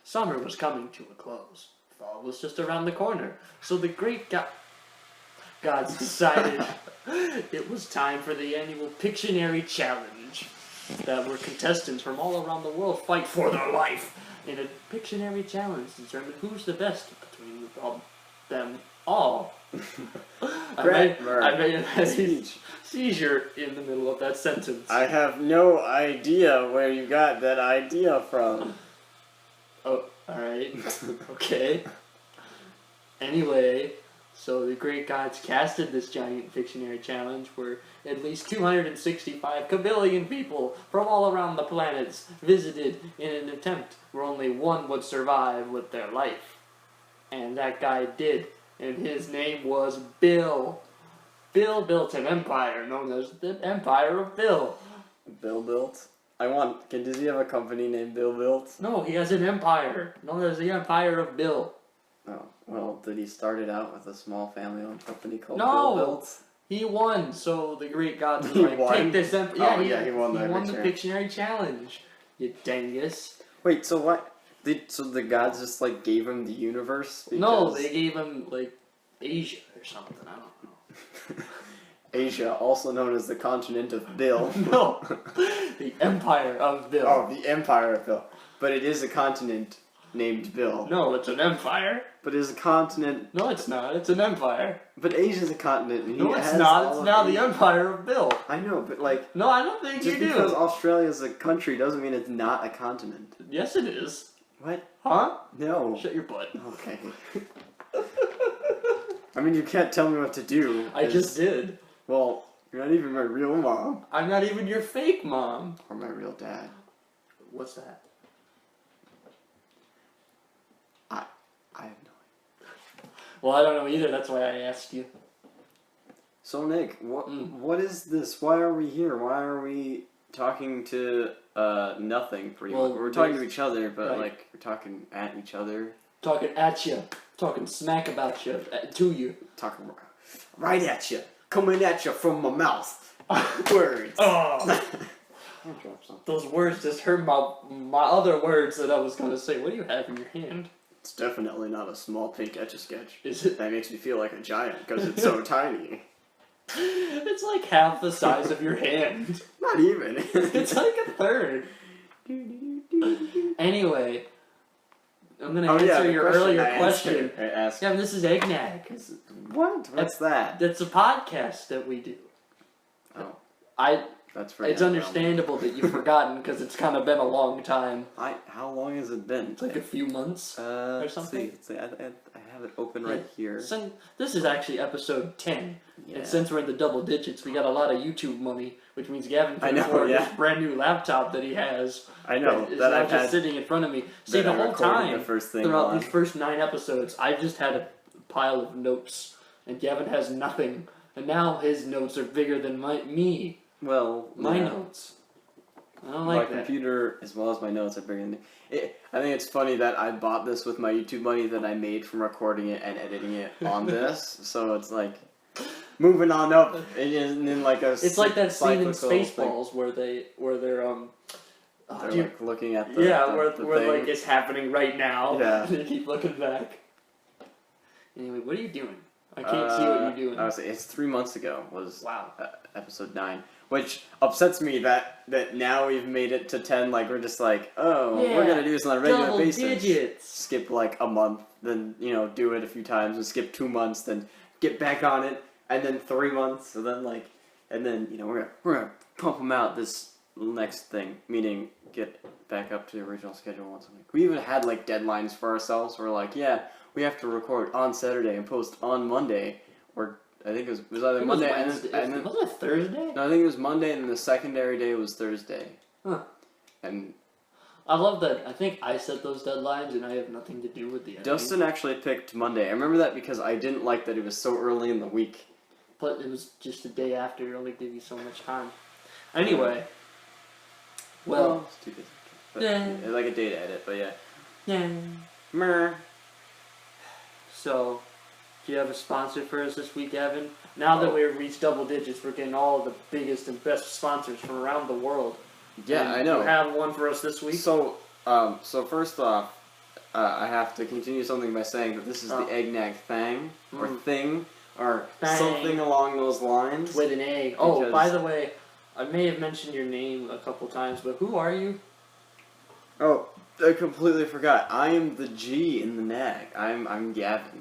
Summer was coming to a close. Fall was just around the corner. So the great gods decided it was time for the annual Pictionary Challenge, that where contestants from all around the world fight for their life in a Pictionary Challenge to determine who's the best between them all. I made a seizure in the middle of that sentence. I have no idea where you got that idea from. Oh, alright. Okay. Anyway, so the great gods casted this giant Pictionary Challenge where at least 265 kabillion people from all around the planets visited in an attempt where only one would survive with their life. And that guy did. And his name was Bill. Bill built an empire known as the Empire of Bill. Bill built? Does he have a company named Bill Built? No, he has an empire known as the Empire of Bill. Oh, well, did he start it out with a small family-owned company called No! Bill Built? He won, so the great gods He were like, won? take this empire. Yeah, he won the Pictionary Challenge. You dangus. Wait, so what? So the gods just, like, gave him the universe? No, they gave him, like, Asia or something, I don't know. Asia, also known as the continent of Bill. No, the Empire of Bill. Oh, the Empire of Bill. But it is a continent named Bill. No, it's an empire. But it is a continent... No, it's not. It's an empire. But Asia's a continent. And No, it's not. It's now the Empire of Bill. I know, but like... No, I don't think you do. Just because Australia's a country doesn't mean it's not a continent. Yes, it is. What? Huh? No. Shut your butt. Okay. I mean, you can't tell me what to do. I just did. Well, you're not even my real mom. I'm not even your fake mom. Or my real dad. What's that? I have no idea. Well, I don't know either. That's why I asked you. So, Nick, what is this? Why are we here? Why are we talking to nothing pretty much? We're talking to each other, but right. like we're talking at each other. Talking at you. Talking smack about you. To you. Talking right at you. Coming at you from my mouth. Words. Oh. Those words just hurt my other words that I was going to say. What do you have in your hand? It's definitely not a small pink Etch-a-Sketch. Is it? That makes me feel like a giant because it's so tiny. It's like half the size of your hand. Not even. It's like a third. Anyway, I'm going to answer your earlier question. Yeah, this is eggnog. What? What's that? That's a podcast that we do. Oh. That's It's understandable that you've forgotten because it's kind of been a long time. How long has it been? It's like a few months or something. Let's see. I have it open right here. So, this is actually episode 10. Yeah. And since we're in the double digits, we got a lot of YouTube money, which means Gavin can afford this brand new laptop that he has. I know. It's now just sitting in front of me. See, the whole time, throughout these first 9 episodes, I've just had a pile of notes. And Gavin has nothing. And now his notes are bigger than me. Well, my notes. I don't like that. My computer, as well as my notes, are bigger than me. I think it's funny that I bought this with my YouTube money that I made from recording it and editing it on this. So it's like moving on up, and then like a. It's like that scene in Spaceballs where they're like looking at the where like it's happening right now. Yeah. And they keep looking back. Anyway, what are you doing? I can't see what you're doing. I was saying, it's 3 months ago was wow. Episode 9, which upsets me that now we've made it to 10. Like we're just like, we're gonna do this on a regular basis. Digits. Skip like a month, then do it a few times, and skip 2 months, then get back on it, and then 3 months, and then we're gonna pump them out this next thing, meaning get back up to the original schedule once a week. We even had like deadlines for ourselves. We're like, we have to record on Saturday and post on Monday, or I think it was either Monday and then was it Thursday? No, I think it was Monday, and then the secondary day was Thursday. Huh. And I love that. I think I set those deadlines, and I have nothing to do with the editing. Dustin actually picked Monday. I remember that because I didn't like that it was so early in the week. But it was just the day after. It only gave you so much time. Anyway. Well, it's too busy. But, like a day to edit, but yeah. Yeah. Meh. So, do you have a sponsor for us this week, Evan? Now that we've reached double digits, we're getting all of the biggest and best sponsors from around the world. Yeah, and I know. You have one for us this week? So first off, I have to continue something by saying that this is the NaG thing, or thing, or Thang. something along those lines. With an A. Oh, by the way, I may have mentioned your name a couple times, but who are you? Oh, I completely forgot. I am the G in the NaG. I'm Gavin.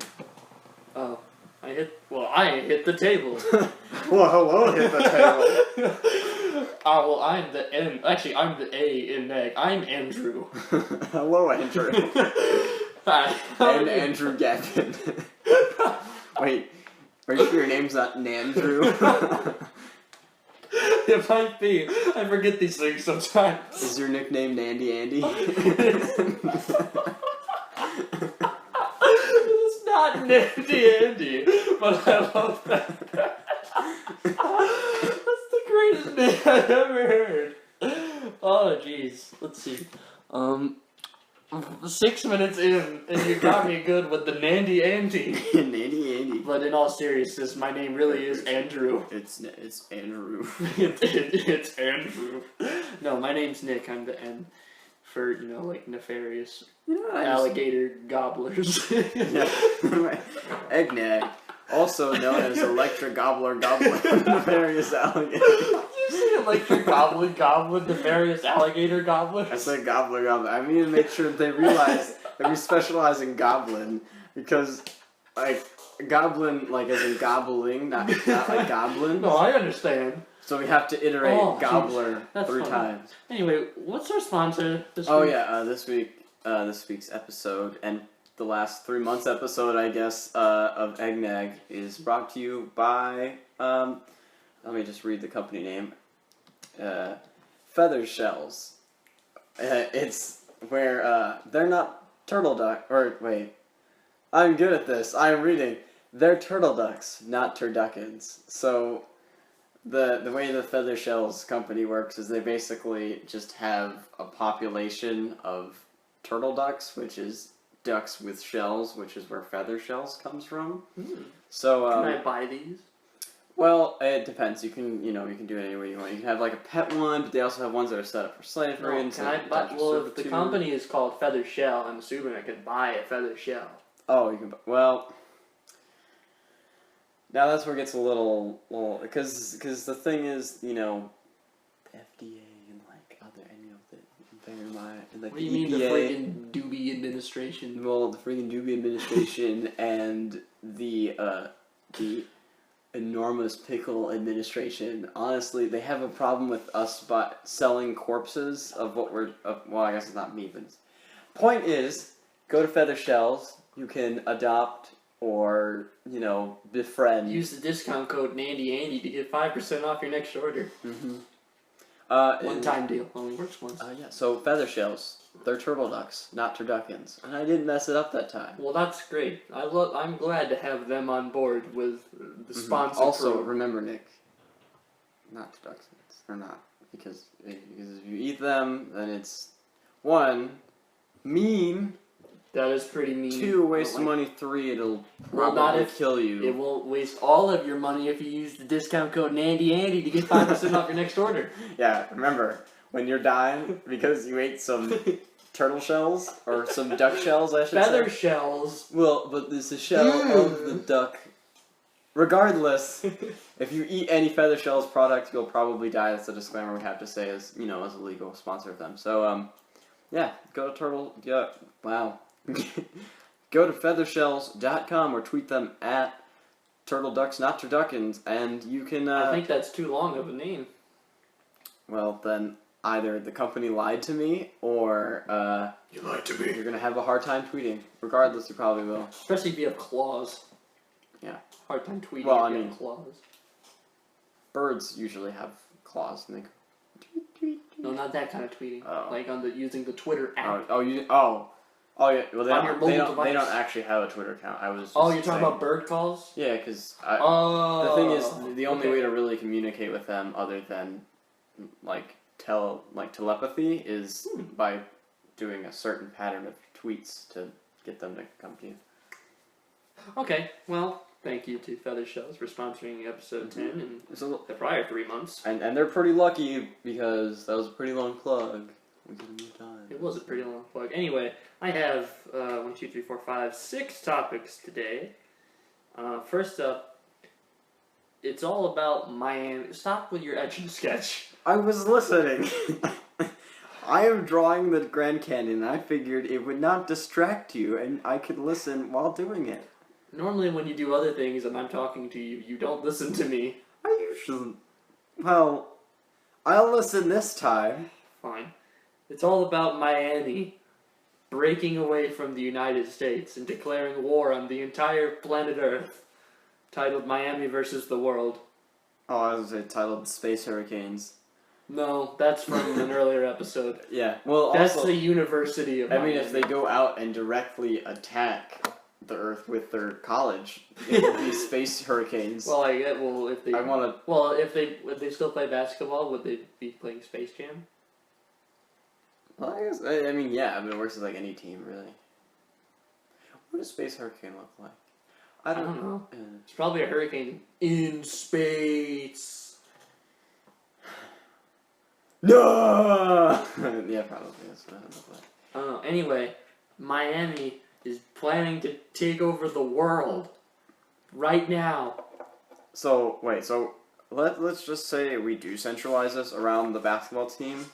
Oh, I hit the table. Well, hello, hit the table. Well, I'm the N. Actually, I'm the A in NaG. I'm Andrew. Hello, Andrew. Hi. And Andrew Gavin. Wait, are you sure your name's not Nandrew? It might be. I forget these things sometimes. Is your nickname Nandy Andy? It's not Nandy Andy, but I love that. That's the greatest name I've ever heard. Oh, jeez. Let's see. 6 minutes in, and you got me good with the Nandy Andy. Nandy Andy. But in all seriousness, my name really is Andrew. It's Andrew. It's Andrew. No, my name's Nick. I'm the N for, like nefarious alligator gobblers. Yeah. NaG. Also known as Electric Gobbler Nefarious Alligator. Did you say Electric Goblin, Nefarious Alligator Gobbler? I said Gobbler. I mean to make sure that they realize that we specialize in goblin, because, like, goblin, like, as in gobbling, not like goblin. No, I understand. So we have to iterate gobbler That's 3 funny. times. Anyway, what's our sponsor this week? Oh yeah, this week's episode, and the last 3 months episode, I guess, of NaG is brought to you by, let me just read the company name, Feather Shells. It's where, they're not turtle duck, or wait, I'm good at this, I'm reading, they're turtle ducks, not turduckens. So, the way the Feather Shells company works is they basically just have a population of turtle ducks, which is ducks with shells, which is where feather shells comes from. So can I buy these? Well, it depends. You can do it any way you want. You can have like a pet one, but they also have ones that are set up for slavery. No, can I buy? Well, if the company is called Feather Shell, I'm assuming I can buy a feather shell. Oh, you can. Well, now that's where it gets a little because the thing is, FDA and like other What do you mean the friggin' doobie administration? Well, the friggin' doobie administration and the enormous pickle administration. Honestly, they have a problem with us selling corpses of what we're. Well, I guess it's not me, but point is, go to Feather Shells. You can adopt or befriend. Use the discount code NandyAndy to get 5% off your next order. One-time deal, only works once. Yeah. So Feather Shells, they're turtle ducks, not turduckens, and I didn't mess it up that time. Well, that's great. I'm glad to have them on board with the sponsor. Also, remember, Nick, not turduckens. They're not, because if you eat them, then it's 1, mean. That is pretty mean. 2, waste of money. 3, it'll probably kill you. It won't waste all of your money if you use the discount code NandyAndy to get 5% off your next order. Yeah, remember, when you're dying because you ate some turtle shells, or some duck shells, I should say. Feather shells. Well, but it's a shell of the duck. Regardless, if you eat any Feather Shells product, you'll probably die. That's a disclaimer we have to say as a legal sponsor of them. So, yeah, go to wow. Go to feathershells.com or tweet them at Turtle Ducks Not Turduckens, and you can. I think that's too long of a name. Well, then either the company lied to me, or you lied to me. You're gonna have a hard time tweeting. Regardless, you probably will. Especially if you have claws. Yeah. Hard time tweeting. Well, if you have claws. Birds usually have claws, and they go. No, not that kind of tweeting. Oh. Like using the Twitter app. Oh yeah. Well, they don't actually have a Twitter account. I was. You're talking about bird calls? Yeah, because the thing is, the only way to really communicate with them, other than telepathy, is by doing a certain pattern of tweets to get them to come to you. Okay, well, thank you to Feather Shells for sponsoring episode 10 and the prior 3 months. And they're pretty lucky because that was a pretty long plug. We get a new time. It was a pretty long plug. Anyway, I have 1, 2, 3, 4, 5, 6 topics today. First up, it's all about Miami. Stop with your etch and sketch. I was listening. I am drawing the Grand Canyon. I figured it would not distract you, and I could listen while doing it. Normally, when you do other things and I'm talking to you, you don't listen to me. I usually... Well, I'll listen this time. Fine. It's all about Miami breaking away from the United States and declaring war on the entire planet Earth. Titled Miami versus the World. Oh, I was titled Space Hurricanes. No, that's from an earlier episode. Yeah, well, That's also, the University of Miami. I mean, if they go out and directly attack the Earth with their college, it would be space hurricanes. Well, if they... I want to... Well, if they still play basketball, would they be playing Space Jam? Well, I guess, I mean, yeah, it works with, like, any team, really. What does Space Hurricane look like? I don't know. It's probably a hurricane in space. No! Yeah, probably. That's what it looks like. I don't know. Anyway, Miami is planning to take over the world right now. So, wait, so let's just say we do centralize this around the basketball team.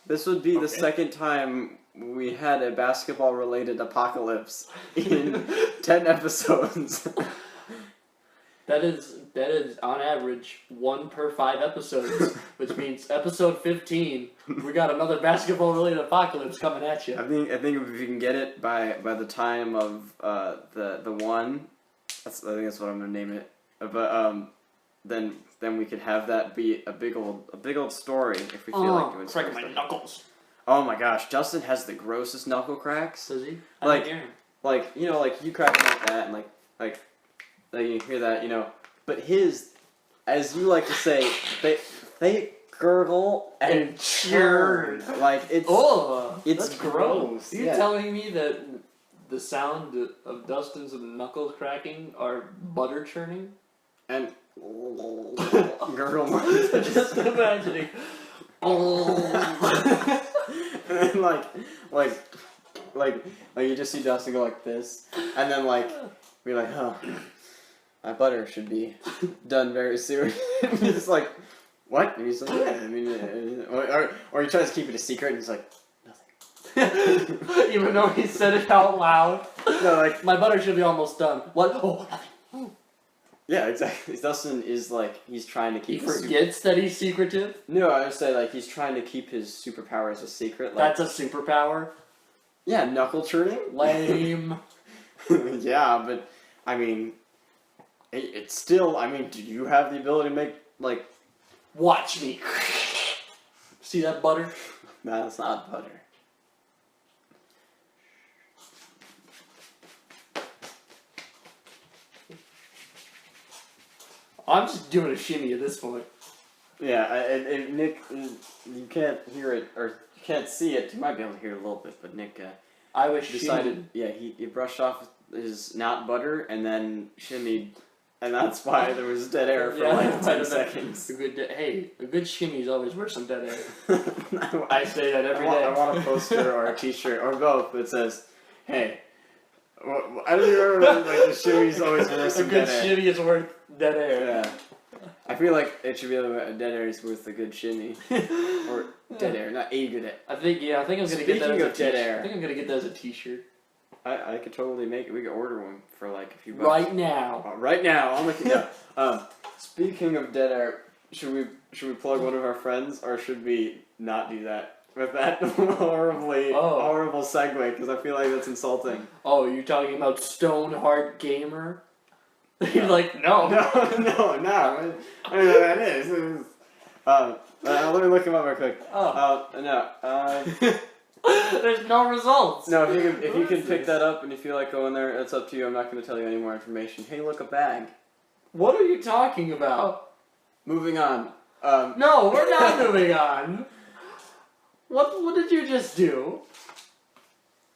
This would be the second time we had a basketball-related apocalypse in 10 episodes. That is on average 1 per 5 episodes, which means episode 15, we got another basketball-related apocalypse coming at you. I think if we can get it by the time of the one, I think that's what I'm gonna name it. But then we could have that be a big old story if we feel like doing cracking my knuckles. Oh my gosh, Justin has the grossest knuckle cracks. Does he? Like you crack them like that, and like you hear that, But his, as you like to say, they gurgle and churn. Like it's that's gross. Are you telling me that the sound of Dustin's knuckles cracking are butter churning? And gurgle marks. Just imagining. And then like you just see Dustin go like this, and then be like, oh, my butter should be done very soon. And he's like, what? And he's like, yeah, I mean, or he tries to keep it a secret, and he's like, nothing. Even though he said it out loud. No, like, my butter should be almost done. What? Oh, nothing. Yeah, exactly. Dustin is he's trying to keep. He forgets that he's secretive. No, I would say he's trying to keep his superpowers a secret. That's a superpower. Yeah, knuckle churning. Lame. Yeah, but I mean, it's still. I mean, do you have the ability to make Watch me. See that butter? No, it's not butter. I'm just doing a shimmy at this point. Yeah, and Nick, you can't hear it, or you can't see it. You might be able to hear it a little bit, but Nick I was decided, he brushed off his not butter and then shimmied, and that's why there was dead air for 10 seconds. A good shimmy is always worth some dead air. I say that every day. I want a poster or a t-shirt, or both, that says, hey, I don't remember, the shimmy's always worth some dead air. A good shimmy is worth dead air. Yeah. I feel like it should be a dead air is worth a good shimmy. Or dead air, not a good air. I think I'm gonna get that as a dead air. I think I'm gonna get that as a t-shirt. I could totally make it. We could order one for a few bucks. Right now. Right now, I'll make it. Yeah. Speaking of dead air, should we plug one of our friends, or should we not do that? With that horrible segue, because I feel like that's insulting. Oh, you're talking about Stoneheart Gamer? You're like, no. No. I don't know what that is. Let me look him up real quick. No. There's no results. No, if you can pick that up and you feel like going there, it's up to you. I'm not going to tell you any more information. Hey, look, a bag. What are you talking about? Moving on. No, we're not moving on. What did you just do?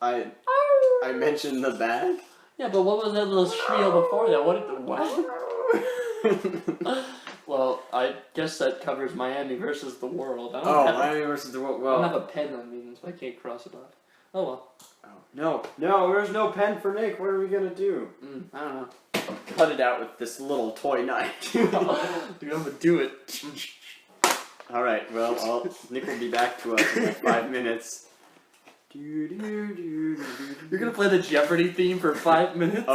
I mentioned the bag. Yeah, but what was that little spiel before that? Well, I guess that covers Miami versus the world. Miami versus the world. Well, I don't have a pen on me, so I can't cross it off. Oh well. Oh, no, there's no pen for Nick. What are we gonna do? I don't know. Cut it out with this little toy knife. Dude, I'm gonna do it. Alright, well, Nick will be back to us in like 5 minutes. You're gonna play the Jeopardy theme for 5 minutes?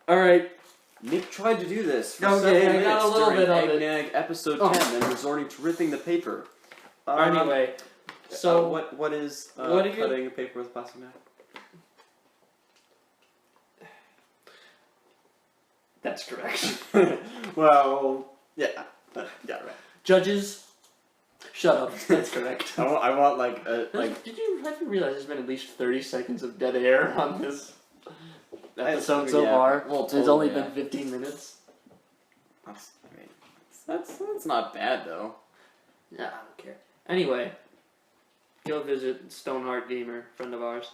Alright. Nick tried to do this for Okay, several I minutes got a little during bit of it. NaG episode 10, then resorting to ripping the paper. Anyway, so what is what are you- cutting a paper with a plastic knife? that's correct. Well, yeah, right. Judges, shut up. That's correct. I want like a like. Have you realized there's been at least 30 seconds of dead air on this episode so far? Well, It's totally, only yeah. been 15 minutes. That's not bad though. Yeah, I don't care. Anyway, go visit Stoneheart Gamer, friend of ours.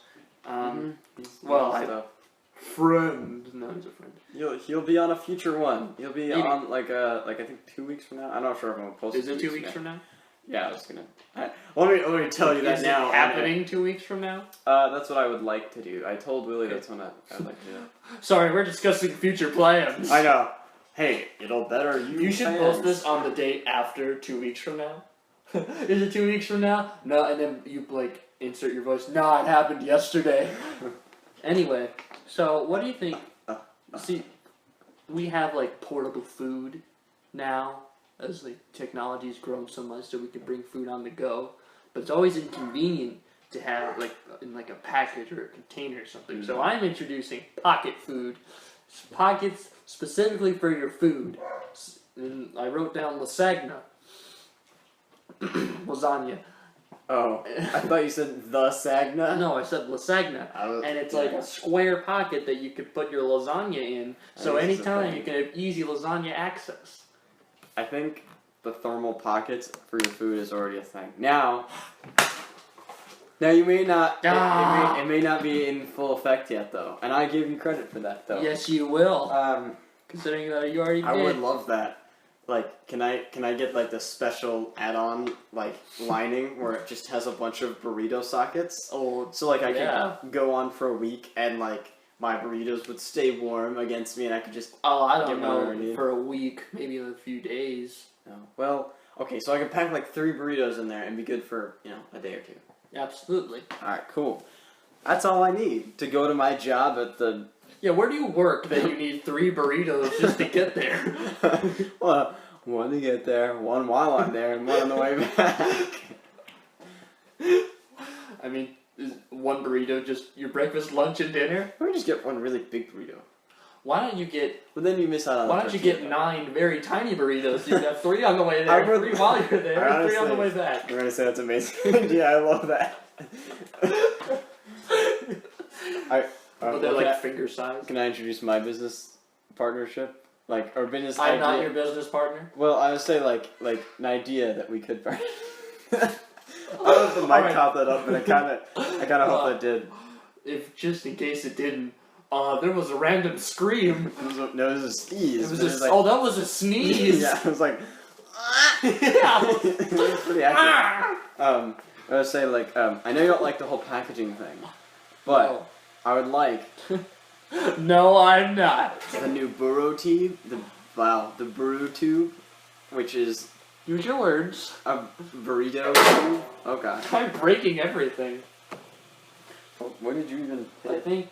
Friend. No, he's a friend. He'll be on a future one. He'll be Maybe. on like I think 2 weeks from now. I'm not sure if I'm gonna post. Is it 2 weeks from now? Yeah, I was gonna. Let me tell you that Is now. it happening 2 weeks from now? That's what I would like to do. I told Willie that's what I'd like to do. Sorry, we're discussing future plans. I know. Hey, it'll better you. You should post this on the date after 2 weeks from now. Is it 2 weeks from now? No, and then you like insert your voice. No, it happened yesterday. Anyway, so what do you think? See, we have like portable food now as like technology's grown so much that we can bring food on the go. But it's always inconvenient to have like in like a package or a container or something. So I'm introducing pocket food. Pockets specifically for your food. And I wrote down lasagna. Lasagna. Oh, I thought you said the Sagna. No, I said lasagna. And it's like a square pocket that you could put your lasagna in. So anytime you can have easy lasagna access. I think the thermal pockets for your food is already a thing. Now you may not. It may not be in full effect yet, though, and I give you credit for that, though. Yes, you will. Considering that you already did. I would love that. Like, can I get like the special add-on like lining where it just has a bunch of burrito sockets? Oh, so like I can go on for a week and like my burritos would stay warm against me and I could just. Oh, I don't know. For a week, maybe a few days. No. Well, okay, so I can pack like 3 burritos in there and be good for a day or 2. Absolutely. All right, cool. That's all I need to go to my job at the. Yeah, where do you work that you need 3 burritos just to get there? Well, 1 to get there, 1 while I'm there, and 1 on the way back. I mean, is 1 burrito just your breakfast, lunch, and dinner? Or just get 1 really big burrito. Why don't you get... But then you miss out on Why don't you get 9 very tiny burritos? You have 3 on the way there, 3 while you're there, and 3 on the way back. I'm going to say that's amazing idea. I love that. But they're like finger size. Can I introduce my business partnership? Or business I'm idea? not your business partner? Well, I would say like an idea that we could partner. I don't know if the mic caught that up, but I kind of hope it did. If just in case it didn't, there was a random scream. It was a sneeze. That was a sneeze. Yeah, it was like. Yeah. It was pretty accurate. I would say I know you don't like the whole packaging thing, but No. I would like. No, I'm not. The new burro tube, the burro tube, which is Use your words. a burrito tube. Oh god. I'm breaking everything. What did you even I think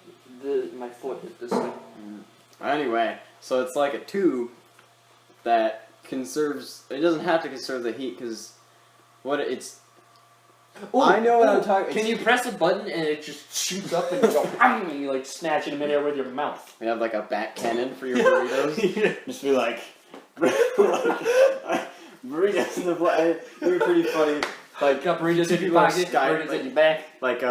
my foot hit this thing. Anyway, so it's like a tube that conserves. It doesn't have to conserve the heat because I know what I'm talking. Can you press a button and it just shoots up and you go and you like snatch it in midair with your mouth? We have like a bat cannon for your burritos. Yeah. Just be like burritos in the plate. It'd be pretty funny. Like got burritos in your people on pocket, Skype, burritos in your back. Like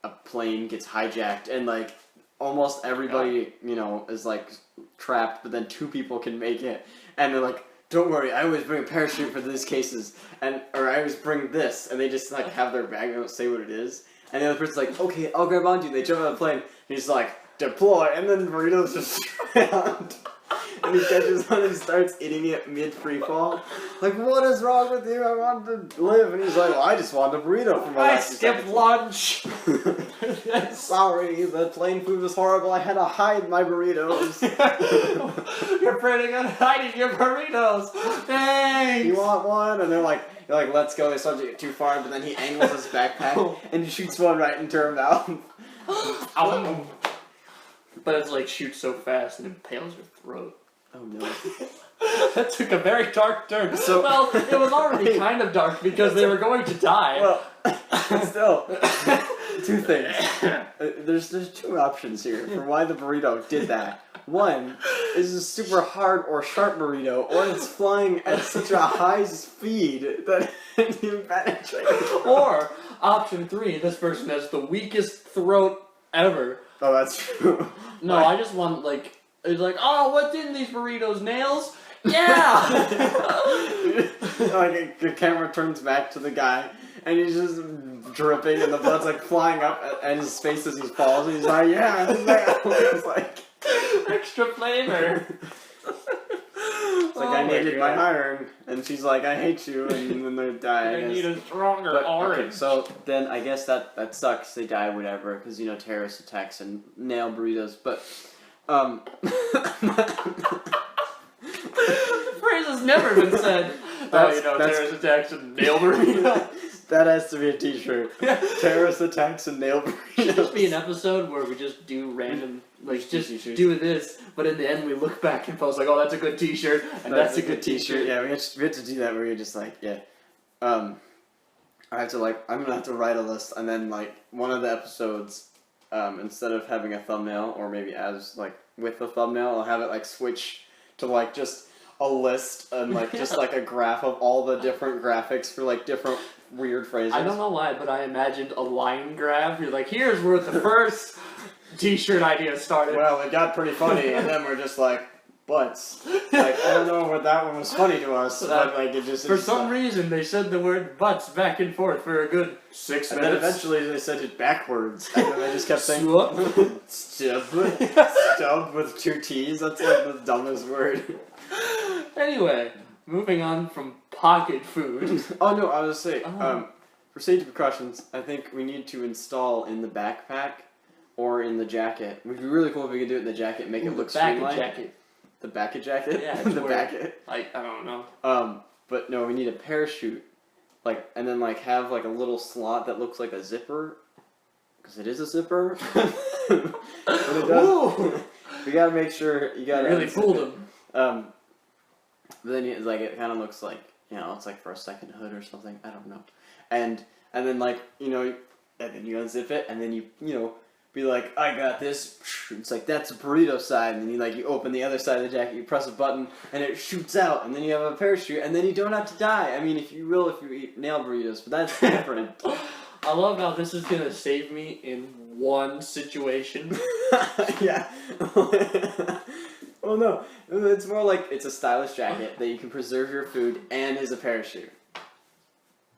a plane gets hijacked and like almost everybody is like trapped, but then 2 people can make it, and they're like, don't worry, I always bring a parachute for these cases, or I always bring this, and they just like have their bag, they don't say what it is, and the other person's like, okay, I'll grab onto you, they jump out of the plane, and he's like, deploy, and then burritos just around. And he catches one and he starts eating it mid-free fall. Like, what is wrong with you? I want to live. And he's like, well, I just want a burrito for my I last skipped lunch. Sorry, the plain food was horrible. I had to hide my burritos. You're planning on hiding your burritos. Thanks. You want one? And they're like, let's go. They start to get too far, but then he angles his backpack and he shoots one right into her mouth. But it's like shoots so fast and impales her throat. Oh no. That took a very dark turn. So, well, it was already kind of dark because they were going to die. Well, still, two things. There's two options here for why the burrito did that. One is a super hard or sharp burrito, or it's flying at such a high speed that you penetrate. Or option 3, this person has the weakest throat ever. Oh, that's true. No, I just want it's like, oh, what's in these burritos? Nails? Yeah! Like the camera turns back to the guy, and he's just dripping, and the blood's like flying up at his face as he falls. And he's like, yeah, it's like extra flavor. It's like, I needed my iron, and she's like, I hate you, and then they die. I need a stronger orange. Okay, so then I guess that sucks. They die, whatever, because terrorist attacks and nail burritos. But the phrase has never been said. Terrorist attacks and nail burritos. That has to be a T-shirt. Terrorist attacks and nail burritos. Should just be an episode where we just do random, just do this, but in the end we look back and post like, oh, that's a good T-shirt, and that's a good T-shirt. Yeah, we have to do that where you're just like, yeah. I have to I'm gonna have to write a list, and then one of the episodes, instead of having a thumbnail, or maybe as with the thumbnail, I'll have it switch to just a list and just a graph of all the different graphics for different weird phrases. I don't know why, but I imagined a line graph. You're like, here's where the first T-shirt idea started. Well, it got pretty funny, and then we're just butts. I don't know what that one was funny to us, but it just... For some reason, they said the word butts back and forth for a good 6 minutes. And then eventually they said it backwards, and then they just kept saying... Stub with 2 T's, that's the dumbest word. Anyway, moving on from pocket food. Oh no, I was saying, for safety precautions, I think we need to install in the backpack or in the jacket. It would be really cool if we could do it in the jacket and make it look streamlined. The back jacket? Yeah, the backet. I don't know. But no, we need a parachute. And then have a little slot that looks like a zipper. Because it is a zipper. But it does. We gotta make sure you gotta really fooled him. But then it kind of looks it's for a second hood or something. I don't know. And then and then you unzip it, and then you be like, I got this. It's that's a burrito side, and then you open the other side of the jacket, you press a button, and it shoots out, and then you have a parachute, and then you don't have to die. I mean, if you eat nail burritos, but that's different. I love how this is gonna save me in one situation. Yeah. Well, no, it's more it's a stylish jacket that you can preserve your food and is a parachute.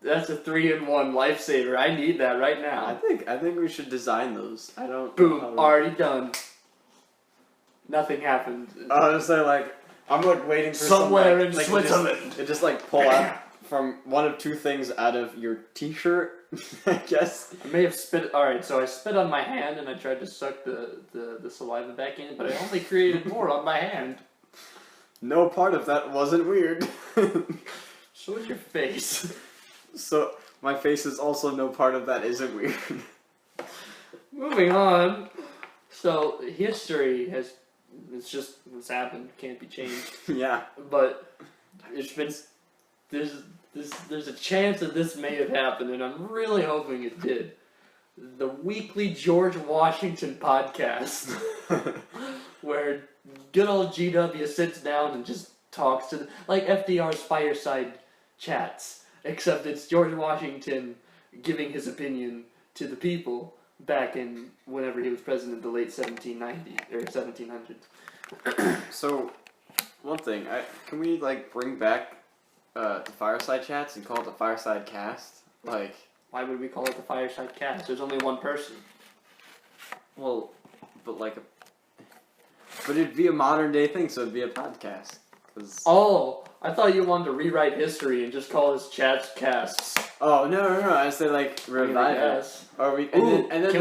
That's a 3-in-1 lifesaver. I need that right now. I think we should design those. I don't. Boom! Already done. Nothing happened. Honestly, I'm waiting for somewhere in Switzerland. It just pull out from one of 2 things out of your T-shirt. I guess. I may have spit. Alright, so I spit on my hand and I tried to suck the saliva back in, but I only created more on my hand. No part of that wasn't weird. So is your face. So, my face is also no part of that isn't weird. Moving on. So, history it's just what's happened, can't be changed. Yeah. But it's been, there's a chance that this may have happened, and I'm really hoping it did. The weekly George Washington podcast, where good old GW sits down and just talks to FDR's fireside chats, except it's George Washington giving his opinion to the people back in whenever he was president, the late 1790s or 1700s. So, one thing, can we bring back the fireside chats and call it the fireside cast? Why would we call it the fireside cast? There's only one person. Well, but But it'd be a modern day thing, so it'd be a podcast. 'Cause... Oh, I thought you wanted to rewrite history and just call us chats casts. Oh no! I say like revive it. Or we and then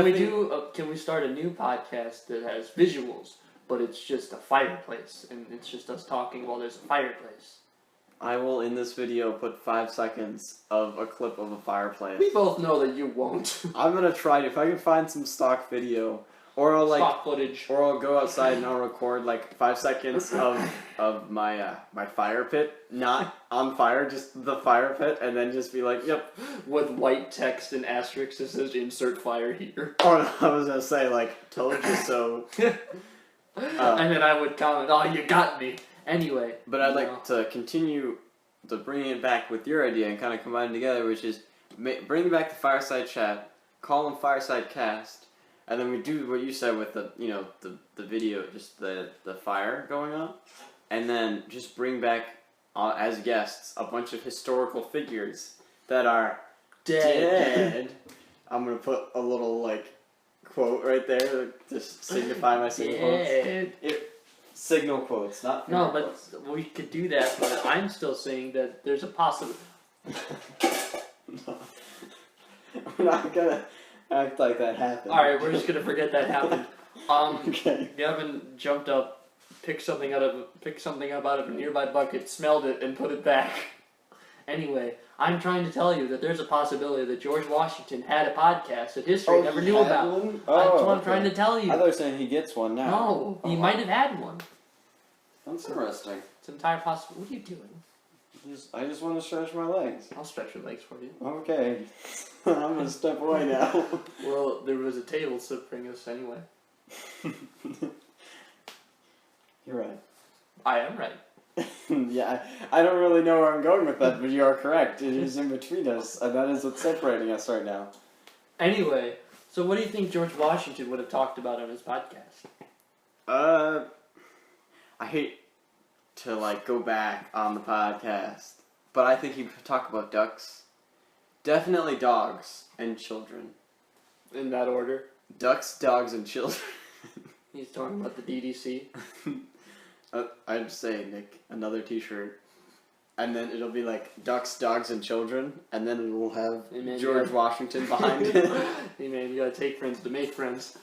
can we start a new podcast that has visuals, but it's just a fireplace and it's just us talking while there's a fireplace. I will in this video put 5 seconds of a clip of a fireplace. We both know that you won't. I'm gonna try it if I can find some stock video, or I'll like stock footage, or I'll go outside and I'll record like 5 seconds of my my fire pit, not on fire, just the fire pit, and then just be like, yep, with white text and asterisks that says "insert fire here." Or I was gonna say like, told you so. And then I would comment, "Oh, you got me." Anyway, but I'd like to continue to bring it back with your idea and kind of combine it together, which is bring back the fireside chat, call them fireside cast, and then we do what you said with the the video, just the fire going on, and then just bring back as guests a bunch of historical figures that are dead. I'm gonna put a little like quote right there to signify my signal quotes. Signal quotes, not no, but quotes. We could do that. But I'm still saying that there's a possibility. No. We're not gonna act like that happened. All right, we're just gonna forget that happened. Okay. Gavin jumped up, picked something up out of a nearby bucket, smelled it, and put it back. Anyway, I'm trying to tell you that there's a possibility that George Washington had a podcast that history never knew about. One? That's what I'm trying to tell you. I thought you were saying he gets one now. No, he might have had one. That's interesting. It's entirely possible. What are you doing? I just want to stretch my legs. I'll stretch your legs for you. Okay. I'm gonna step away now. Well, there was a table to bring us anyway. You're right. I am right. Yeah, I don't really know where I'm going with that, but you are correct. It is in between us, and that is what's separating us right now. Anyway, so what do you think George Washington would have talked about on his podcast? I hate to like go back on the podcast, but I think he'd talk about ducks. Definitely dogs and children. In that order? Ducks, dogs, and children. He's talking about the DDC. I'd say, Nick, another t-shirt. And then it'll be like ducks, dogs, and children. And then it will have George Washington behind it. Hey man, you gotta take friends to make friends.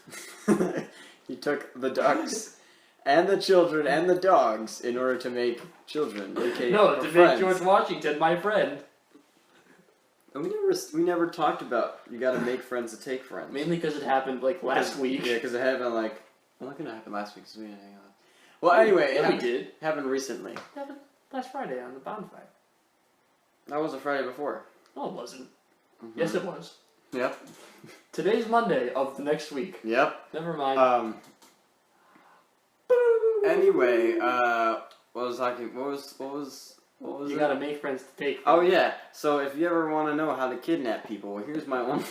He took the ducks and the children and the dogs in order to make children. Okay, no, to make George Washington my friend. And we never talked about you gotta make friends to take friends. Mainly because it happened like last week. Yeah, because it happened like... Well, it couldn't happen last week because we didn't hang out. Well, anyway, it happened recently. It happened last Friday on the bonfire. That was a Friday before. No, it wasn't. Mm-hmm. Yes, it was. Yep. Today's Monday of the next week. Yep. Never mind. Anyway, what was you gotta make friends to take friends. Oh yeah. So if you ever want to know how to kidnap people, here's my own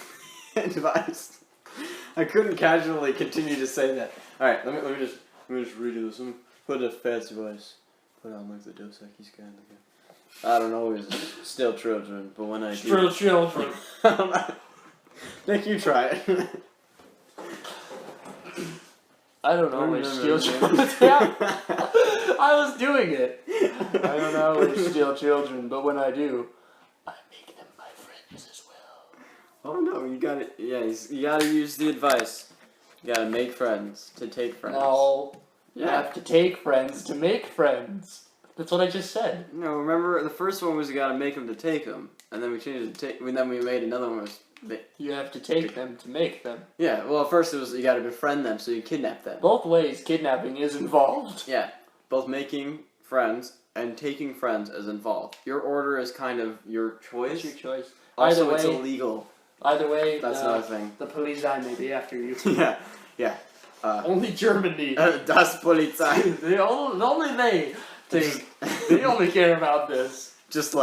advice. I couldn't casually continue to say that. All right, let me just redo this. Let me put a fancy voice. Put on like the Dos Equis kind of. I don't always still children, but when I still children. Nick, you try it. I don't always steal children. I was doing it. I don't always steal children, but when I do, I make them my friends as well. Oh no, you gotta, you gotta use the advice. You gotta make friends to take friends. No, you have to take friends to make friends. That's what I just said. No, remember the first one was you gotta make them to take them, and then we changed it to take. And then we made another one was you have to take them to make them. Yeah, well, at first it was you gotta befriend them, so you kidnap them. Both ways, kidnapping is involved. Yeah, both making friends and taking friends is involved. Your order is kind of your choice. It's your choice. Also, it's illegal. Either way, that's another thing. The Polizei may be after you. Yeah. Only Germany. Das Polizei. Only they think. They only care about this. Just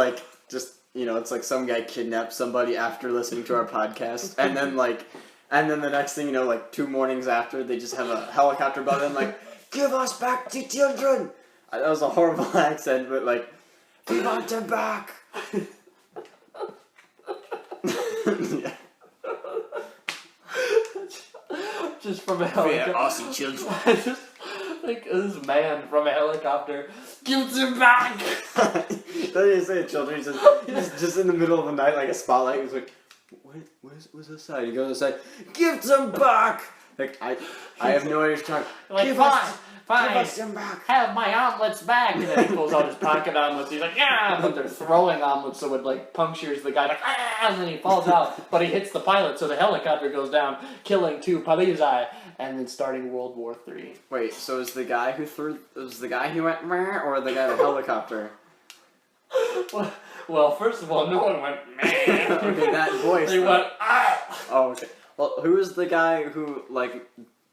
it's like some guy kidnapped somebody after listening to our podcast, and then the next thing you know, like 2 mornings after, they just have a helicopter above them, like, give us back the children. That was a horrible accent, but like, we want them back. Yeah. Just from a helicopter. We're Aussie children. Like this man from a helicopter gives him back. Don't you say children? He's just in the middle of the night, like a spotlight. He's like, what's this side? He goes inside, give them back. Like I have no idea what you're talking. Like Give fine, us them back. have my omelets back. And then he pulls out his pocket omelets. He's like, yeah, but they're throwing omelets, so it like punctures the guy, like, ah, and then he falls out. But he hits the pilot, so the helicopter goes down, killing 2 Palizai, and then starting World War III. Wait, so is the guy who went meh, or the guy in the helicopter? Well, first of all, no one went man. Okay, that voice. They went ah. Oh, okay. Well, who is the guy who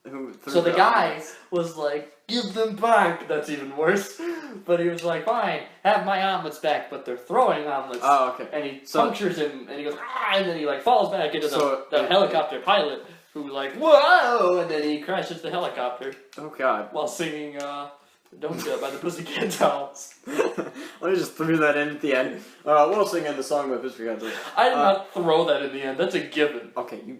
threw So the guy was like, give them back. That's even worse. But he was like, fine, have my omelets back, but they're throwing omelets. Oh, okay. And he punctures him, and he goes, ah, and then he like falls back into the helicopter pilot, who's like, whoa, and then he crashes the helicopter. Oh God. While singing, Don't Do It by the Pussycat Dolls. Let me just throw that in at the end. We'll sing in the song by Pussycat Dolls. I did not throw that in the end. That's a given. Okay, you.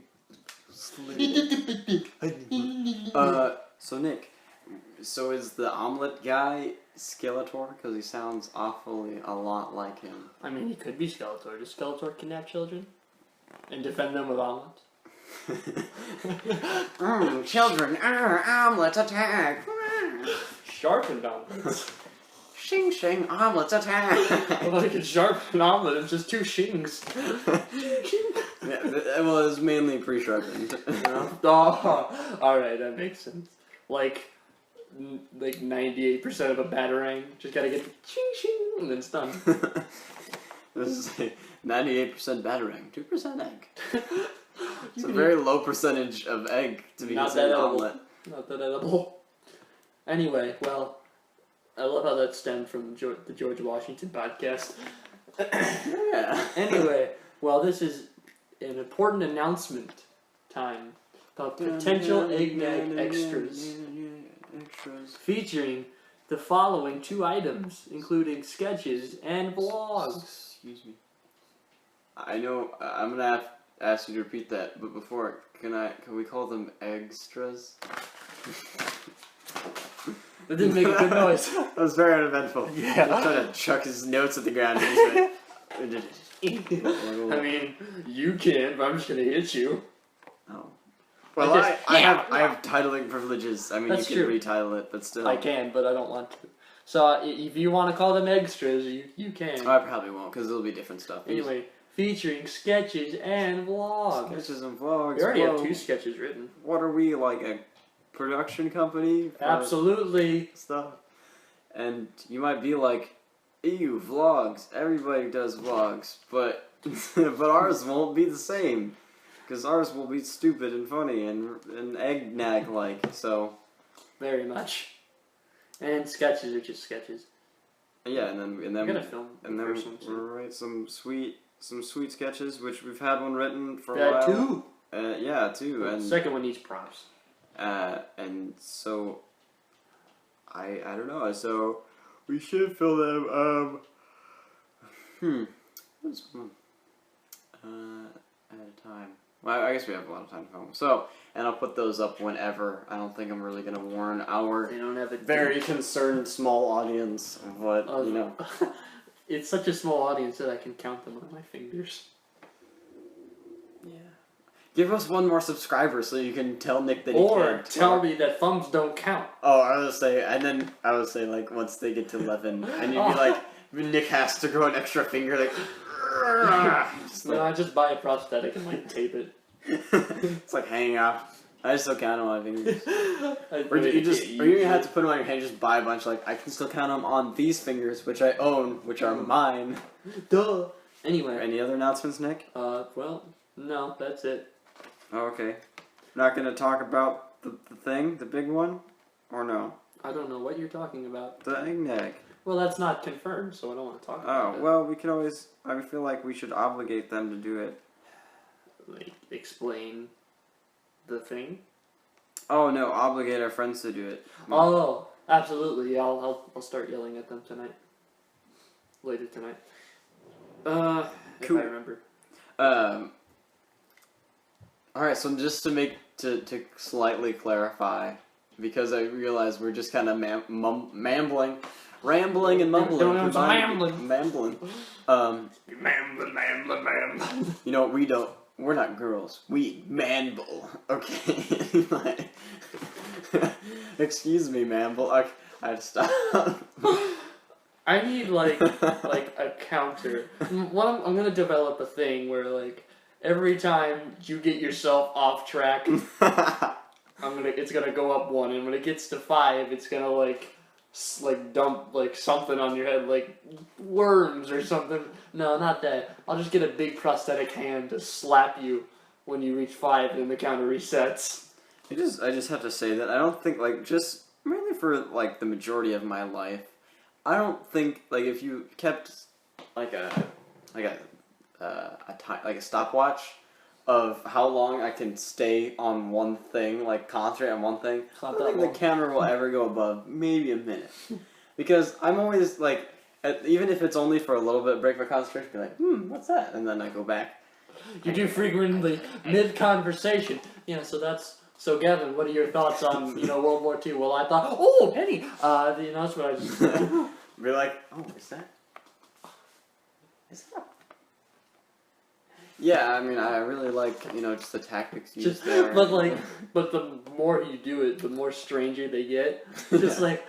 So Nick, so is the omelet guy Skeletor? Because he sounds awfully a lot like him. I mean, he could be Skeletor. Does Skeletor kidnap children and defend them with omelets? Children, omelets attack! Sharpened omelets. Shing shing, omelets attack! Well, they can sharpen an omelet. It's just 2 shings. Yeah, well, it's mainly pre-sharpened. Oh, alright, that makes sense. Like 98% of a batarang. Just gotta get the ching ching, and then it's done. This is a 98% batarang, 2% egg. It's a very low percentage of egg to be considered an omelet. Not that edible. Anyway, well, I love how that stemmed from the George Washington podcast. Yeah. Anyway, well, this is an important announcement time about potential eggnog extras. Featuring the following 2 items, including sketches and vlogs. Excuse me. I know I'm gonna have to ask you to repeat that, but before, can we call them extras? That didn't make a good noise. That was very uneventful. Yeah. He was trying to chuck his notes at the ground. And he's like, I mean, you can, but I'm just gonna hit you. oh. Well, I have titling privileges. I mean, That's you can true. retitle it, but still. I can, but I don't want to. So if you want to call them extras, you can. I probably won't, because it'll be different stuff. Anyway, featuring sketches and vlogs. Sketches and vlogs. We already have 2 sketches written. What are we, like a production company? For Absolutely. Stuff. And you might be like, ew, vlogs. Everybody does vlogs, but but ours won't be the same. Because ours will be stupid and funny and egg-nag-like, so. Very much. And sketches are just sketches. Yeah, and then We're gonna film and the then first one we'll too. write some sweet sketches, which we've had one written for a Yeah, while. 2. Yeah, 2. The And second one needs props. and so I don't know. So we should fill them. What's one? At a time. Well, I guess we have a lot of time to film. So, and I'll put those up whenever. I don't think I'm really gonna warn our They don't have a very concerned small audience of what you know. It's such a small audience that I can count them on my fingers. Yeah. Give us 1 more subscriber so you can tell Nick that Or he can't. tell me that thumbs don't count. Oh, I was say, and then I would say like once they get to 11, and you'd be like, Nick has to grow an extra finger, like. No, I just buy a prosthetic and like tape it. It's like hanging off. I just still count on my fingers. Or Or you gonna have to put them on your hand, just buy a bunch. Like I can still count them on these fingers, which I own, which are mine. Duh. Anyway. Any other announcements, Nick? Well, no, that's it. Oh, okay. Not gonna talk about the thing, the big one, or no? I don't know what you're talking about. The egg-nag. Well, that's not confirmed, so I don't want to talk about it. Oh, well, we can always. I feel like we should obligate them to do it. Like, explain the thing? Oh no, obligate our friends to do it. Oh, absolutely. Yeah, I'll start yelling at them tonight. Later tonight. If Cool. I remember. Alright, so just to slightly clarify, because I realized we're just kind of rambling and mumbling. Don't mambling. Mambling. Mambling. You know, we're not girls. We manble. Okay? Like, excuse me, mamble. I had to stop. I need like a counter. I'm gonna develop a thing where like every time you get yourself off track, it's gonna go up 1, and when it gets to 5, it's gonna like dump like something on your head, like worms or something. No, not that. I'll just get a big prosthetic hand to slap you when you reach 5, and the counter resets. I just have to say that I don't think like just mainly for like the majority of my life, I don't think like if you kept like a stopwatch of how long I can stay on one thing, like concentrate on one thing, I don't think the camera will ever go above maybe a minute. Because I'm always like, even if it's only for a little bit break my concentration, be like, what's that? And then I go back. You do frequently mid-conversation. Yeah, so Gavin, what are your thoughts on, World War II? Well, I thought, oh, Penny! That's what I just... Be like, oh, is that? Yeah, I mean, I really like, just the tactics used there. But the more you do it, the more stranger they get. Just like,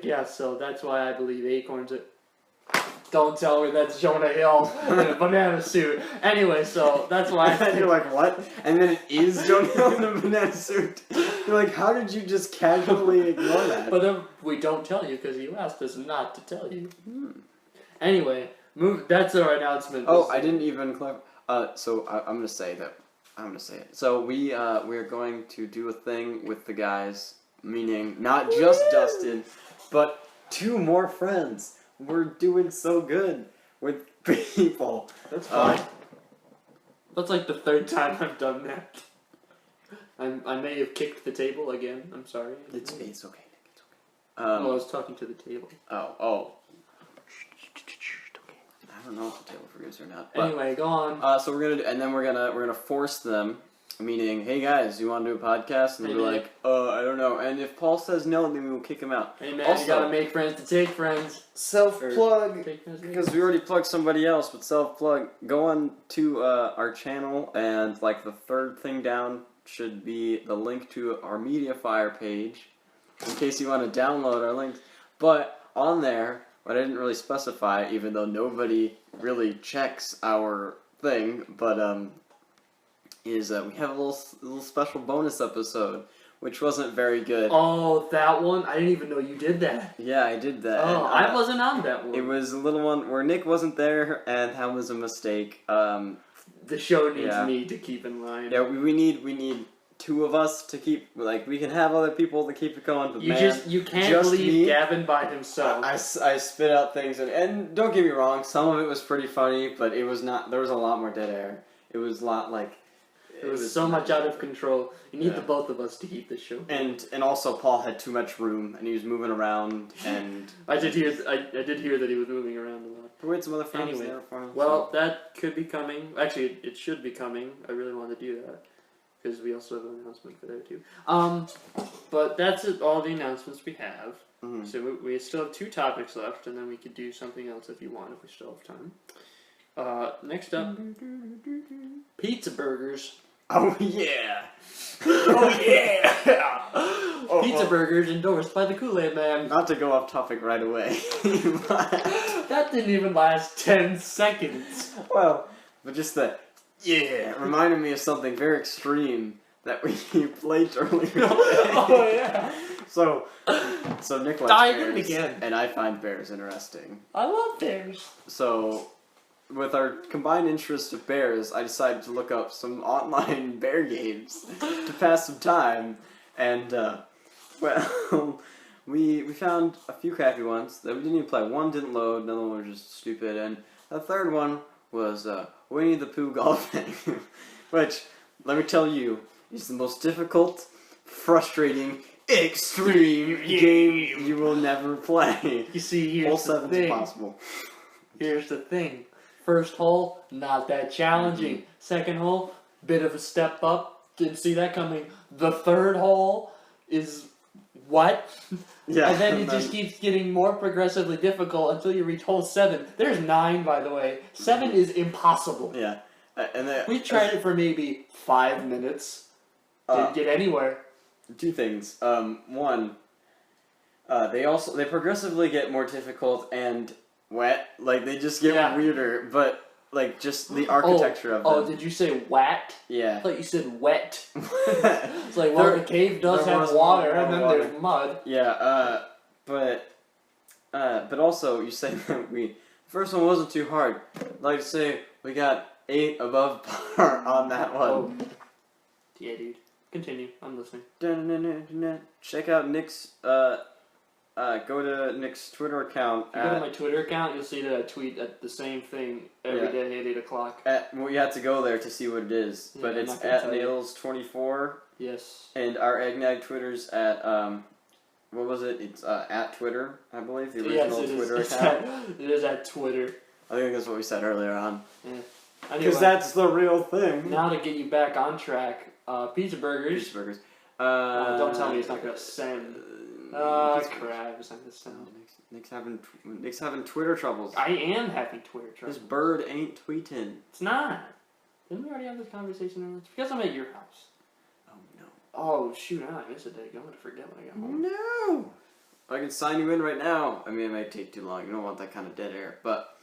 yeah, so that's why I believe acorns are... Don't tell me that's Jonah Hill in a banana suit. Anyway, so that's why And you're like, what? And then it is Jonah Hill in a banana suit. You're like, how did you just casually ignore that? But then we don't tell you because you asked us not to tell you. Anyway, that's our announcement. Oh, I didn't even clarify. So I'm gonna say that. I'm gonna say it. So we're going to do a thing with the guys, meaning not just Dustin, but 2 more friends. We're doing so good with people. That's fine. That's like the 3rd time I've done that. I may have kicked the table again. I'm sorry. It's okay. It's okay. I was talking to the table. Oh. I don't know if the table forgives or not. But, anyway, go on. So we're gonna force them. Meaning, hey guys, you want to do a podcast? And they're like, I don't know. And if Paul says no, then we will kick him out. Hey man, you gotta make friends to take friends. Self-plug, because we already plugged somebody else, but self-plug. Go on to our channel, and like the 3rd thing down should be the link to our Mediafire page, in case you want to download our links. But on there, what I didn't really specify, even though nobody really checks our thing, but is we have a little special bonus episode, which wasn't very good. Oh, that one? I didn't even know you did that. Yeah, I did that. Oh, I wasn't on that one. It was a little one where Nick wasn't there, and that was a mistake. The show needs me to keep in line. Yeah, we need 2 of us to keep, like, we can have other people to keep it going, but you can't leave Gavin by himself. I spit out things, and don't get me wrong, some of it was pretty funny, but it was not, there was a lot more dead air. It was a lot, like... It was so much out of control. You need the both of us to keep this show. And also Paul had too much room, and he was moving around, and... I did hear that he was moving around a lot. We had some other friends anyway, there for him. Well, that could be coming. Actually, it should be coming. I really want to do that. Because we also have an announcement for that too. But that's it, all the announcements we have. Mm-hmm. So we still have 2 topics left, and then we could do something else if you want, if we still have time. Next up, pizza burgers. Oh yeah! Oh yeah! Pizza burgers endorsed by the Kool-Aid Man. Not to go off topic right away. That didn't even last 10 seconds. Well, but just the it reminded me of something very extreme that we played earlier today. Oh yeah. So Nick likes bears, again. and I find bears interesting. I love bears. So, with our combined interest of bears, I decided to look up some online bear games to pass some time, and well, we found a few crappy ones that we didn't even play. One didn't load, another one was just stupid, and the third one was Winnie the Pooh golfing, which, let me tell you, is the most difficult, frustrating, extreme game you will never play. You see, here's all the 7's thing. impossible. Here's the thing. First hole, not that challenging. Mm-hmm. Second hole, bit of a step up. Didn't see that coming. The third hole is what? Yeah. And then it just keeps getting more progressively difficult until you reach hole 7. There's 9, by the way. 7 is impossible. Yeah. And then We tried it for maybe 5 minutes. Didn't get anywhere. 2 things. One, they progressively get more difficult and wet. Like they just get weirder, but like just the architecture of them. Oh, did you say what? Yeah. I thought you said wet. It's like, well, the cave does have water, and then there's mud. Yeah. But also you say that the first one wasn't too hard. Like say we got 8 above par on that one. Oh. Yeah, dude. Continue. I'm listening. Check out Nick's. Go to Nick's Twitter account. If you go to my Twitter account, you'll see that I tweet at the same thing every day at 8 o'clock. Well, you have to go there to see what it is, but it's at Nails24. Yes. And our NaG Twitter's at what was it? It's at Twitter, I believe. The original Twitter account. It is at Twitter. I think that's what we said earlier on. Yeah. Because that's the real thing. Now to get you back on track, pizza burgers. Pizza burgers. Don't tell me it's not gonna send. Crap! It's not gonna send. Nick's having Twitter troubles. I am having Twitter troubles. This bird ain't tweeting. It's not. Didn't we already have this conversation earlier? It's because I'm at your house. Oh no. Oh shoot! I missed a day. I'm gonna forget when I get home. No. I can sign you in right now. I mean, it might take too long. You don't want that kind of dead air. But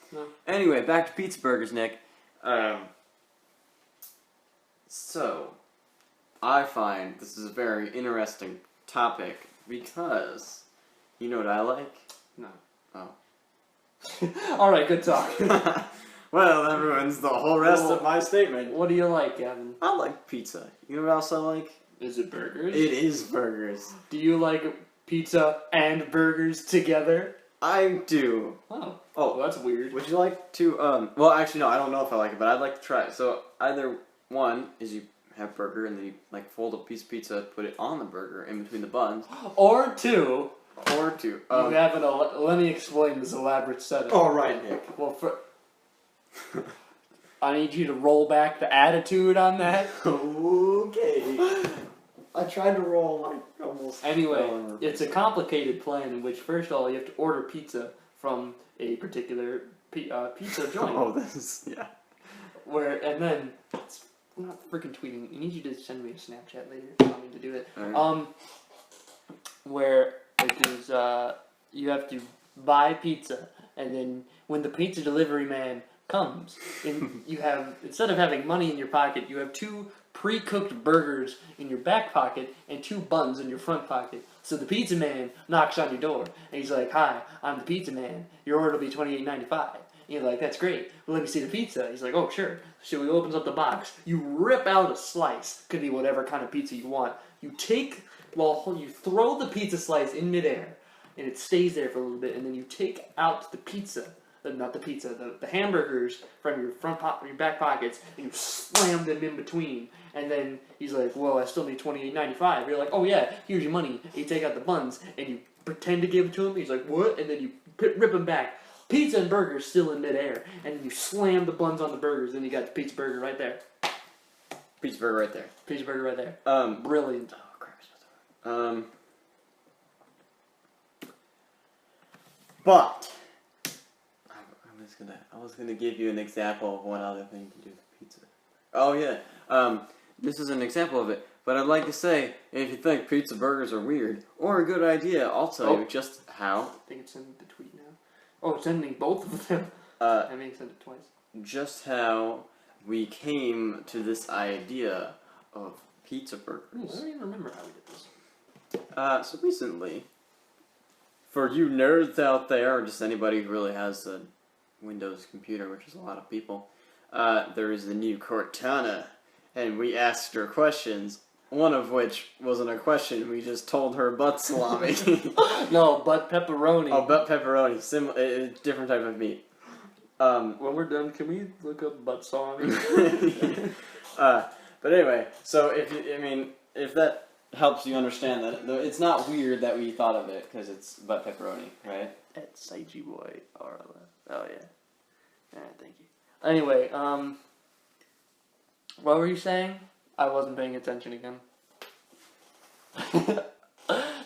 anyway, back to pizza burgers, Nick. So, I find this is a very interesting topic because you know what I like? No. Oh. Alright, good talk. Well, that ruins the whole rest of my statement. What do you like, Gavin? I like pizza. You know what else I like? Is it burgers? It is burgers. Do you like pizza and burgers together? I do. Oh, well, that's weird. Would you like to, well, actually, no, I don't know if I like it, but I'd like to try it. So, either one is you have burger and then you, like, fold a piece of pizza, put it on the burger in between the buns. Or two. You have let me explain this elaborate setup. All right, Nick. Well, I need you to roll back the attitude on that. Okay. I tried to roll like almost. Anyway, it's a complicated plan in which first of all you have to order pizza from a particular pizza joint. Oh, this is and then I'm not freaking tweeting. I need you to send me a Snapchat later. I don't need to do it. Right. Where it is you have to buy pizza, and then when the pizza delivery man comes, and you have, instead of having money in your pocket, you have 2 pre-cooked burgers in your back pocket and 2 buns in your front pocket. So the pizza man knocks on your door, and he's like, "Hi, I'm the pizza man. Your order will be $28.95." And you're like, "That's great. Well, let me see the pizza." He's like, "Oh, sure." So he opens up the box. You rip out a slice. Could be whatever kind of pizza you want. You throw the pizza slice in midair, and it stays there for a little bit, and then you take out the pizza. Not the pizza, the hamburgers from your your back pockets, and you slam them in between. And then he's like, "Whoa, I still need $28.95. You're like, "Oh yeah, here's your money." And you take out the buns, and you pretend to give it to him. He's like, "What?" And then you rip them back. Pizza and burgers still in midair, and then you slam the buns on the burgers, and you got the pizza burger right there. Pizza burger right there. Pizza burger right there. Brilliant. Oh crap! But I was gonna give you an example of one other thing to do with pizza. Oh yeah. This is an example of it. But I'd like to say, if you think pizza burgers are weird or a good idea, I'll tell you just how. I think it's sending the tweet now. Oh, it's sending both of them. I may send it twice. Just how we came to this idea of pizza burgers. I don't even remember how we did this. So recently, for you nerds out there, or just anybody who really has a Windows computer, which is a lot of people, there is the new Cortana, and we asked her questions, one of which wasn't a question, we just told her butt salami. No, butt pepperoni. Oh, butt pepperoni, different type of meat. When we're done, can we look up butt salami? But anyway, so if that helps you understand that, it's not weird that we thought of it, because it's butt pepperoni, right? That's Saiji Boy RLF. Oh yeah. Alright, thank you. Anyway, what were you saying? I wasn't paying attention again.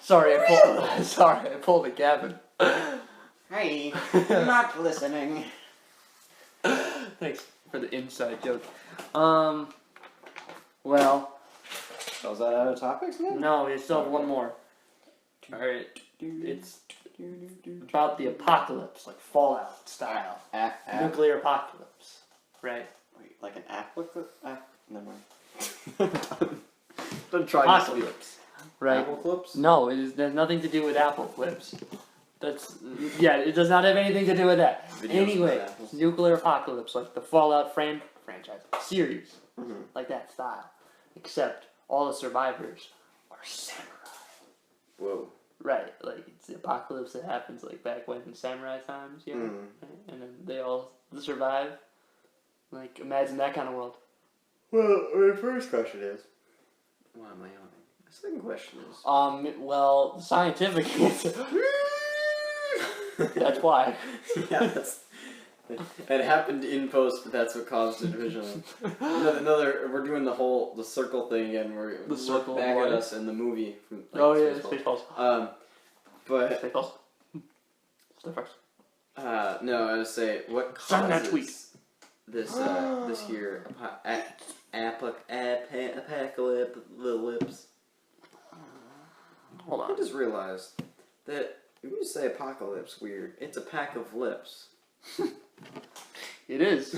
Sorry, I pulled a Gavin. Hey, I'm not listening. Thanks for the inside joke. Well. So is that out of topics now? No, we still have one more. Alright. It's about the apocalypse, like Fallout style. Nuclear apocalypse. Right. Wait, like an apocalypse? Never mind. Don't try Apocalypse. Right. Apocalypse? No, there's nothing to do with apple flips. It does not have anything to do with that. Anyway, nuclear apocalypse, like the Fallout franchise series, like that style. Except all the survivors are samurai. Whoa. Right, like it's the apocalypse that happens like back when in samurai times, you know, and then they all survive. Like imagine that kind of world. Well, my first question is, why am I yawning? The second question is, well, scientific answer. That's why. Yeah, it happened in post, but that's what caused it visually. We're doing the circle thing again. Where the circle back at us in the movie. From, Spaceballs. But Spaceballs. Stay first. No, I would say what Send that tweet. causes this here apocalypse. Hold I on. just realized that when you say apocalypse weird, it's a pack of lips. It is.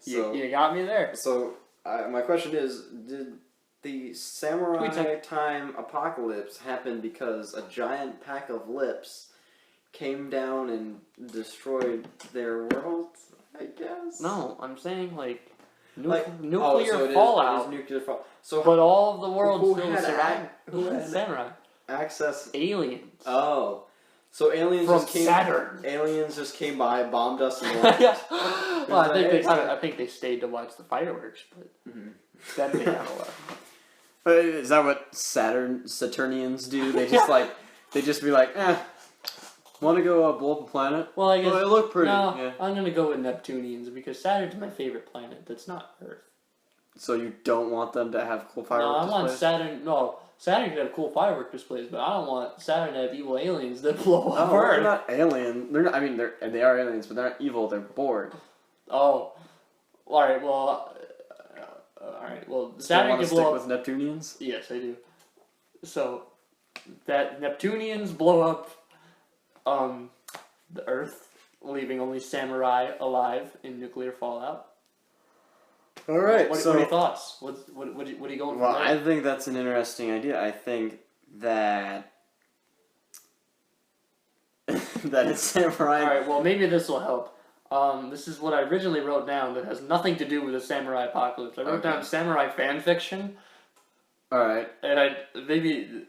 So, you got me there. So, my question is, did the samurai time apocalypse happen because a giant pack of lips came down and destroyed their world, I guess? No, I'm saying like nuclear fallout. Nuclear fallout. So, but all of the world who still had survived. who had samurai? Access. Aliens. Oh. So aliens from just came. Saturn. Aliens just came by, bombed us, and left. Yeah. Well, I think they stayed to watch the fireworks, but then they kind of left. Is that what Saturnians do? They just be like, want to go blow up a planet? Well, I guess they look pretty. No, yeah. I'm gonna go with Neptunians because Saturn's my favorite planet. That's not Earth. So you don't want them to have cool fireworks No, I want displays? Saturn. No, Saturn can have cool firework displays, but I don't want Saturn to have evil aliens that blow up No, Earth. they're not alien. They're not. I mean, they are aliens, but they're not evil. They're bored. Oh, all right. Well, Saturn can blow up. With Neptunians? Yes, I do. So that Neptunians blow up the Earth, leaving only samurai alive in nuclear fallout. All right. What are your thoughts? What are you going for? Well, I think that's an interesting idea. I think that it's samurai. All right. Well, maybe this will help. This is what I originally wrote down that has nothing to do with the samurai apocalypse. I wrote down samurai fan fiction. All right. And maybe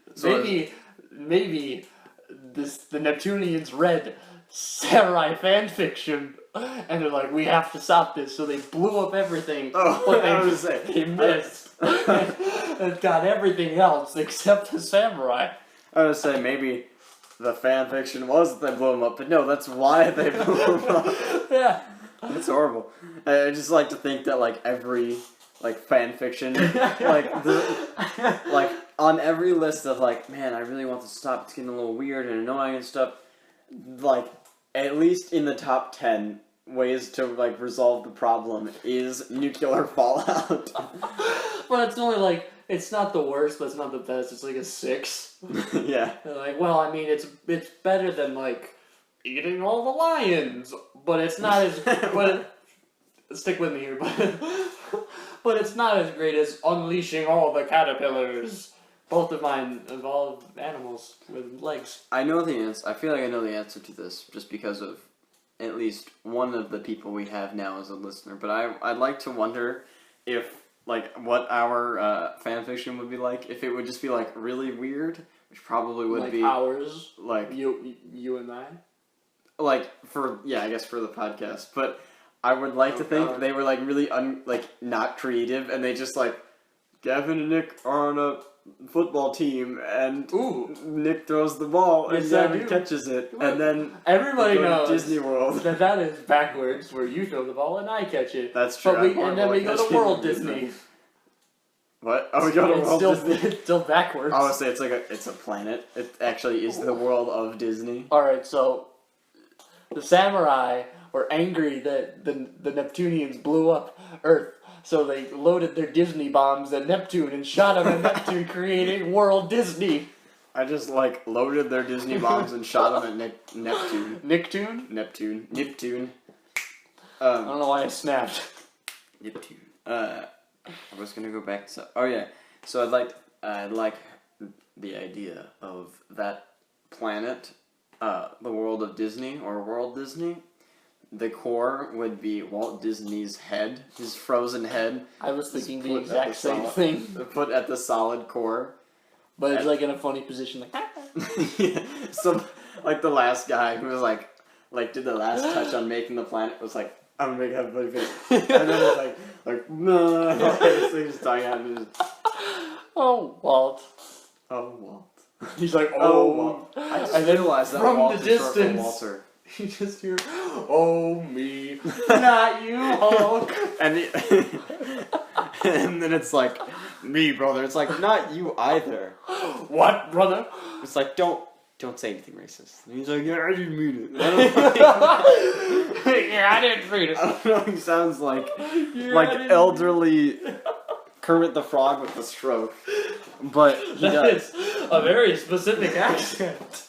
the Neptunians read samurai fan fiction, and they're like, we have to stop this. So they blew up everything. Oh, but they missed and got everything else except the samurai. I was say maybe the fan fiction was that they blew them up, but no, that's why they blew them up. Yeah, that's horrible. I just like to think that every fan fiction, on every list of man, I really want to stop. It's getting a little weird and annoying and stuff. At least in the top 10 ways to resolve the problem is nuclear fallout. But it's only it's not the worst, but it's not the best. It's a 6. Yeah. Well, I mean, it's better than eating all the lions, but it's not as. Stick with me here, but it's not as great as unleashing all the caterpillars. Both of mine involve animals with legs. I know the answer. I feel like I know the answer to this just because of at least one of the people we have now as a listener. But I'd like to wonder if what our fan fiction would be like. If it would just be really weird, which probably would be ours. You and I. I guess for the podcast. But I would like to think they were really not creative, and they just Gavin and Nick are on a football team, and Nick throws the ball and Gavin catches it, and then everybody knows Disney World. that is backwards, where you throw the ball and I catch it. That's true. And then we go to World Disney. What? Oh, we go to World Disney. It's still backwards. I would say it's a planet. It actually is the world of Disney. Alright, so the samurai were angry that the Neptunians blew up Earth, so they loaded their Disney bombs at Neptune and shot them at Neptune, creating World Disney. I just loaded their Disney bombs and shot them at Neptune. Nicktoon? Neptune. I don't know why I snapped. Neptune. I was gonna go back to. Oh yeah. So I'd like the idea of that planet, the world of Disney or World Disney. The core would be Walt Disney's head, his frozen head. I was thinking the exact same thing. Put at the solid core. But it's in a funny position, like. Yeah. So, the last guy who was did the last touch on making the planet was like, I'm gonna make a funny face. And then it's no. So he's just talking out and just. Oh, Walt. Oh, Walt. He's like, Walt. I just realized that from Walt the is short for distance, Walter. you just hear, oh, me, not you, Hulk. And then it's like, me, brother. It's like, not you either. What, brother? It's like, don't say anything racist. And he's like, yeah, I didn't mean it. Yeah, I didn't read it. I don't know, he sounds like elderly Kermit the Frog with a stroke. But he does. That is a very specific accent.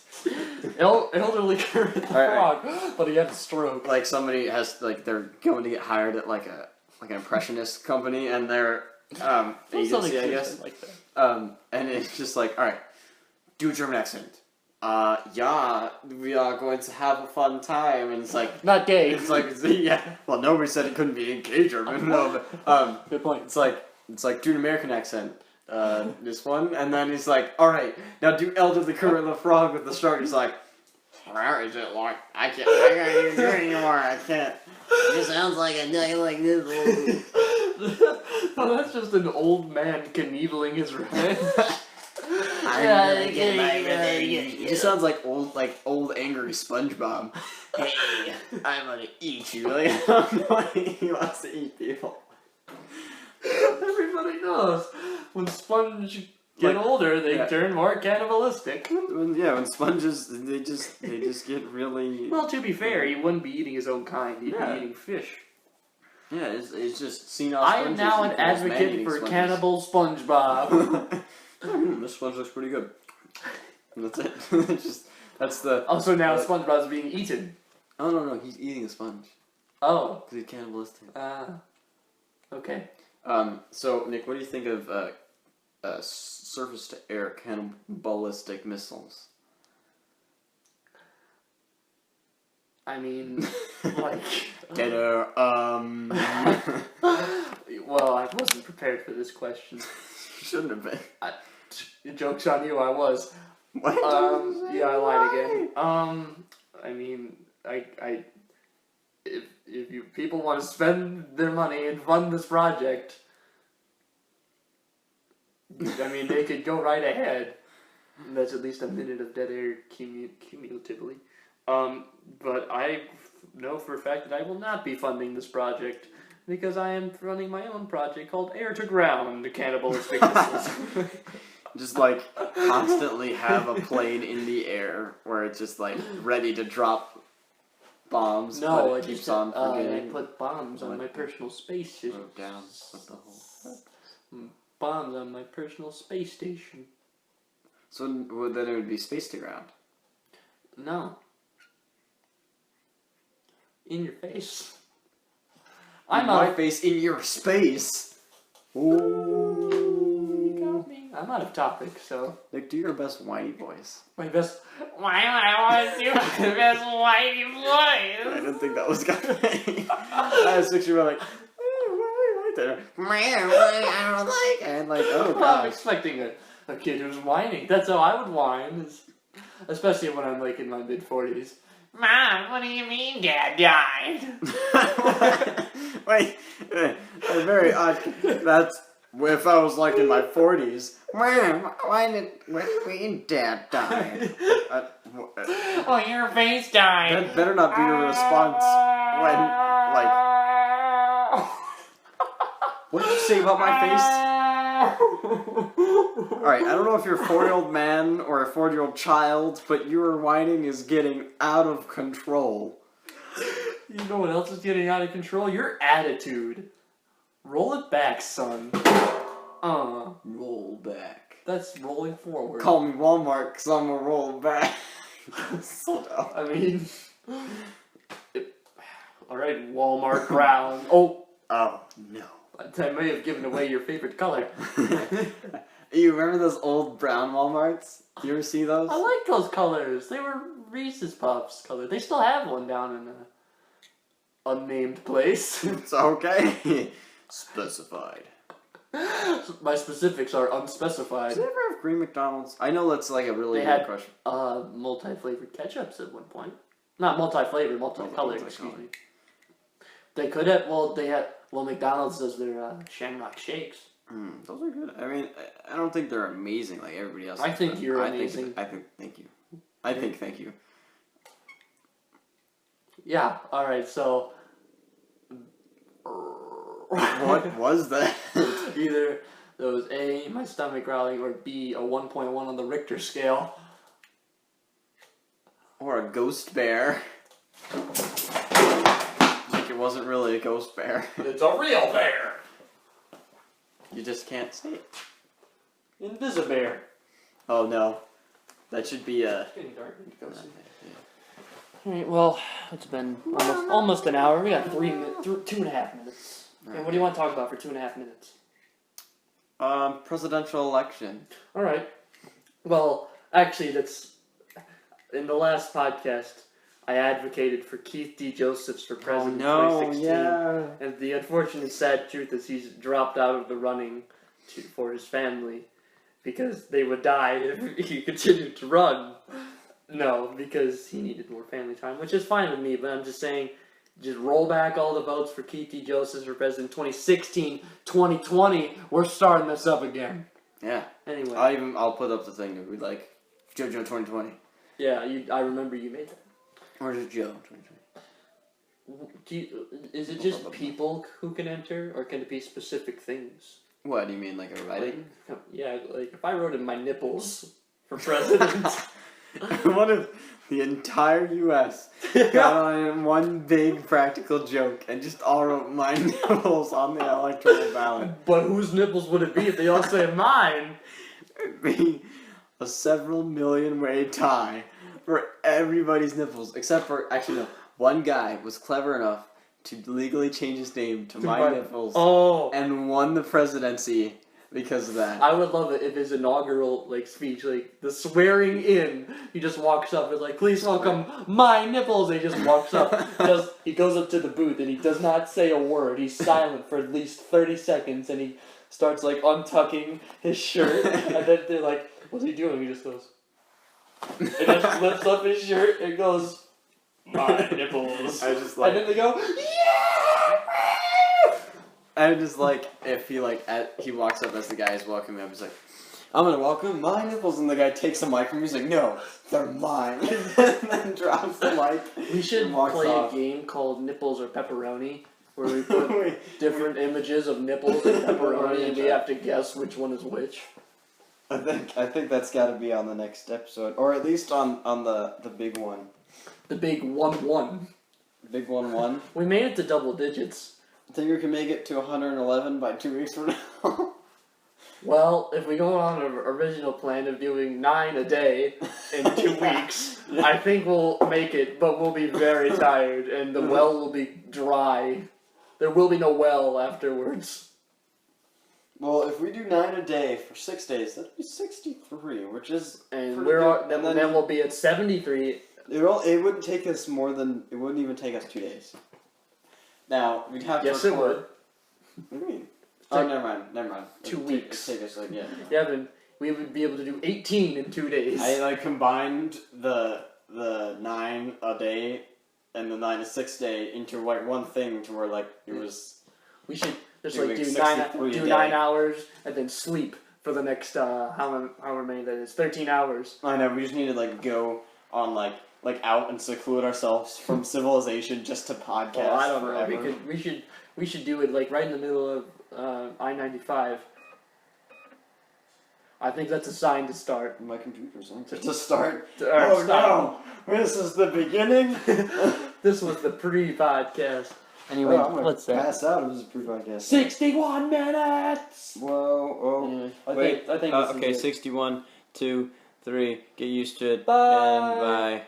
Elderly Kermit the Frog, but he had a stroke. Like somebody has, they're going to get hired at an impressionist company, and they're agency, I guess. Like that. And it's just like, all right, do a German accent. Yeah, we are going to have a fun time, and it's like not gay. It's like, yeah. Well, nobody said it couldn't be gay German. No, but good point. It's like do an American accent. This one, and then he's like, all right, now do Elder the Kermit the Frog with the shark. He's like, where is it? Like, I can't even do it anymore. I can't. It sounds like a guy like this. Oh, that's just an old man Knieveling his revenge. I'm gonna get my revenge. It just sounds like old angry SpongeBob. Hey, I'm gonna eat you. Like, I don't know why he wants to eat people. Everybody knows when sponge get older, they turn more cannibalistic. When sponges, they just get really. Well, to be fair, he wouldn't be eating his own kind; he'd be eating fish. Yeah, it's just senile. I am now an advocate for cannibal SpongeBob. This sponge looks pretty good. And that's it. That's the. Oh, so now SpongeBob's being eaten. Oh no, he's eating a sponge. Oh. Because he's cannibalistic. Okay. So Nick, what do you think of surface-to-air cannibalistic missiles? I mean, like. Well, I wasn't prepared for this question. You shouldn't have been. Joke's on you, I was. What? Yeah, I lied again. I mean, if you people want to spend their money and fund this project, I mean, they could go right ahead. That's at least a minute of dead air cumulatively. But I know for a fact that I will not be funding this project because I am running my own project called Air to Ground Cannibalistic Missiles. Just constantly have a plane in the air where it's just ready to drop bombs. No, but it keeps on forgetting. I put bombs on my personal space station. Oh, down. What the hell? Bombs on my personal space station. So then it would be space to ground. No. In your face. My face in your space. Ooh. You got me. I'm out of topic, so. Do your best whiny voice. My best. Why do I want to do my best whiny voice? I didn't think that was coming. I was picturing right there. I don't like it. And oh god. Well, I'm expecting a kid who's whining. That's how I would whine, especially when I'm in my mid-40s. Mom, what do you mean Dad died? Wait, that's very odd. That's if I was in my 40s. Mom, why did Dad die? Oh, your face died. That better not be your response when, what did you say about my face? Alright, I don't know if you're a 4-year-old man or a 4-year-old child, but your whining is getting out of control. You know what else is getting out of control? Your attitude. Roll it back, son. Roll back. That's rolling forward. Call me Walmart, because I'm gonna roll back. So dumb. I mean... Alright, Walmart brown. Oh, no. I may have given away your favorite color. You remember those old brown Walmarts? You ever see those? I like those colors. They were Reese's Puffs color. They still have one down in a unnamed place. It's okay. Specified. My specifics are unspecified. Did they ever have green McDonald's? I know that's like a really They good had question. multi-flavored ketchups at one point. Not multi-flavored, multi-colored, excuse me. They could have, McDonald's does their Shamrock Shakes. Those are good. I mean, I don't think they're amazing like everybody else. I think you're amazing. Thank you. Thank you. Yeah, alright, so... What was that? Either there was A, my stomach growling, or B, a 1.1 on the Richter scale. Or a ghost bear. Like it wasn't really a ghost bear. It's a real bear! You just can't say it. Invisibear. Oh no. That should be a... It's getting dark. We need to go see. Alright, well, it's been almost an hour. We got 2.5 minutes. Okay, what do you want to talk about for 2.5 minutes? Presidential election. Alright. Well, actually, that's... In the last podcast, I advocated for Keith D. Josephs for president in 2016. Yeah. And the unfortunate sad truth is he's dropped out of the running for his family because they would die if he continued to run. No, because he needed more family time, which is fine with me, but I'm just saying, just roll back all the votes for Keith D. Josephs for president 2016, 2020, we're starting this up again. Yeah. Anyway. I'll put up the thing that we like. JoJo 2020. Yeah, I remember you made that. Or is it Joe 2020? Is it just people who can enter, or can it be specific things? What, do you mean like a writing? Like if I wrote in my nipples for president. What if the entire U.S. got on one big practical joke and just all wrote my nipples on the electoral ballot? But whose nipples would it be if they all say mine? It'd be a several million way tie for everybody's nipples, except for, actually no, one guy was clever enough to legally change his name to my nipples and won the presidency because of that. I would love it if his inaugural speech, the swearing in, he just walks up and please welcome my nipples. And he just walks up, he goes up to the booth and he does not say a word. He's silent for at least 30 seconds and he starts untucking his shirt and then they're like, what's he doing? He just goes, and just lifts up his shirt and goes, my nipples. I just and then they go, yeah! I just if he he walks up as the guy is welcoming him, he's like, I'm gonna welcome my nipples, and the guy takes the mic from him, he's like, no, they're mine, and then drops the mic. We should play a game called Nipples or Pepperoni, where we put different images of nipples and pepperoni, and we have to guess which one is which. I think that's got to be on the next episode, or at least on the big one. The big 1-1. Big 1-1. We made it to double digits. Think we can make it to 111 by 2 weeks from now? Well, if we go on an original plan of doing 9 a day in 2 weeks, I think we'll make it, but we'll be very tired, and the well will be dry. There will be no well afterwards. Well, if we do 9 a day for 6 days, that'd be 63, which is and then we'll be at 73. It wouldn't take us it wouldn't even take us 2 days. Now, we'd have to Yes, it would. What do you mean? Oh, never mind. 2 weeks. Take us, yeah. Yeah, but we would be able to do 18 in 2 days. I, combined the 9 a day and the 9 a 6 day into, one thing to where, it was... We should just, doing do 9 hours and then sleep for the next, however many that is, 13 hours. I know, we just need to, go on, out and seclude ourselves from civilization just to podcast. Well, I don't forever. know. We should do it right in the middle of I-95. I think that's a sign to start. My computer's on to start. Stop. No! This is the beginning. This was the pre-podcast. Anyway, I'm gonna what's that? pass out. It was a pre-podcast. 61 minutes. Whoa! Oh, Yeah, I think. okay, 61, 2, 3. Get used to it. Bye. And bye.